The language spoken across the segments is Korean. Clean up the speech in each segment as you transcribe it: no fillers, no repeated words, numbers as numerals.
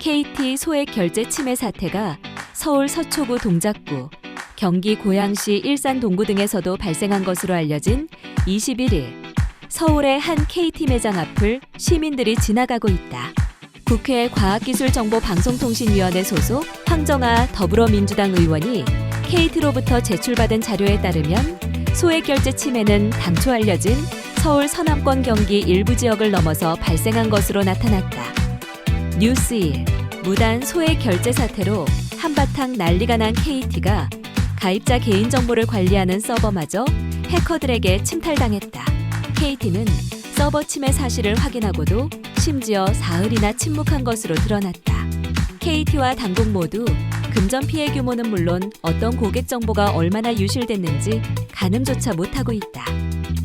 KT 소액 결제 침해 사태가 서울 서초구 동작구, 경기 고양시 일산 동구 등에서도 발생한 것으로 알려진 21일 서울의 한 KT 매장 앞을 시민들이 지나가고 있다. 국회 과학기술정보방송통신위원회 소속 황정아 더불어민주당 의원이 KT로부터 제출받은 자료에 따르면 소액 결제 침해는 당초 알려진 서울 서남권 경기 일부 지역을 넘어서 발생한 것으로 나타났다. 뉴스1 무단 소액 결제 사태로 한바탕 난리가 난 KT가 가입자 개인정보를 관리하는 서버마저 해커들에게 침탈당했다. KT는 서버 침해 사실을 확인하고도 심지어 사흘이나 침묵한 것으로 드러났다. KT와 당국 모두 금전 피해 규모는 물론 어떤 고객 정보가 얼마나 유실됐는지 가늠조차 못하고 있다.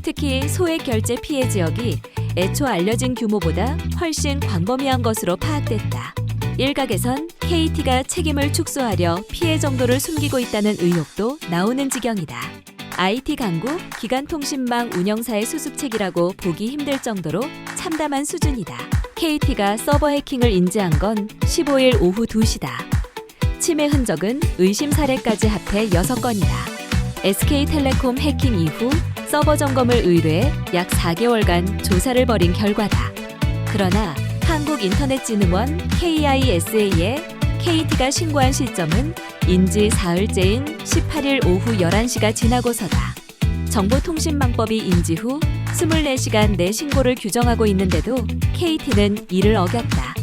특히 소액 결제 피해 지역이 애초 알려진 규모보다 훨씬 광범위한 것으로 파악됐다. 일각에선 KT가 책임을 축소하려 피해 정도를 숨기고 있다는 의혹도 나오는 지경이다. IT 강국 기간통신망 운영사의 수습책이라고 보기 힘들 정도로 참담한 수준이다. KT가 서버 해킹을 인지한 건 15일 오후 2시다. 침해 흔적은 의심 사례까지 합해 6건이다. SK텔레콤 해킹 이후 서버 점검을 의뢰해 약 4개월간 조사를 벌인 결과다. 그러나 한국인터넷진흥원 KISA에 KT가 신고한 시점은 인지 사흘째인 18일 오후 11시가 지나고서다. 정보통신망법이 인지 후 24시간 내 신고를 규정하고 있는데도 KT는 이를 어겼다.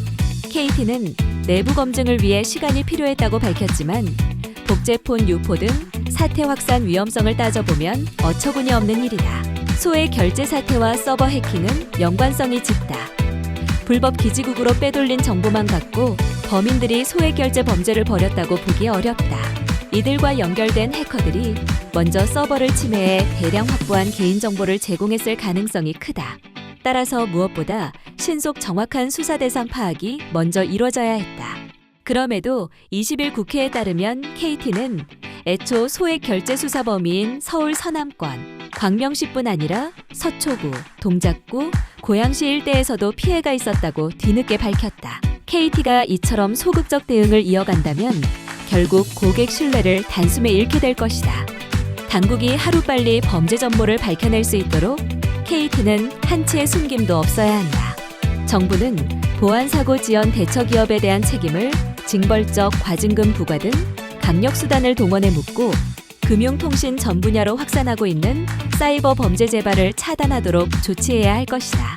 KT는 내부 검증을 위해 시간이 필요했다고 밝혔지만 복제폰 유포 등 사태 확산 위험성을 따져보면 어처구니 없는 일이다. 소액 결제 사태와 서버 해킹은 연관성이 짙다. 불법 기지국으로 빼돌린 정보만 갖고 범인들이 소액 결제 범죄를 벌였다고 보기 어렵다. 이들과 연결된 해커들이 먼저 서버를 침해해 대량 확보한 개인정보를 제공했을 가능성이 크다. 따라서 무엇보다 신속 정확한 수사 대상 파악이 먼저 이뤄져야 했다. 그럼에도 20일 국회에 따르면 KT는 애초 소액 결제 수사 범위인 서울 서남권, 광명시뿐 아니라 서초구, 동작구, 고양시 일대에서도 피해가 있었다고 뒤늦게 밝혔다. KT가 이처럼 소극적 대응을 이어간다면 결국 고객 신뢰를 단숨에 잃게 될 것이다. 당국이 하루빨리 범죄 전모를 밝혀낼 수 있도록 KT는 한치의 숨김도 없어야 한다. 정부는 보안사고 지연 대처기업에 대한 책임을 징벌적 과징금 부과 등 강력수단을 동원해 묻고 금융통신 전 분야로 확산하고 있는 사이버 범죄 재발을 차단하도록 조치해야 할 것이다.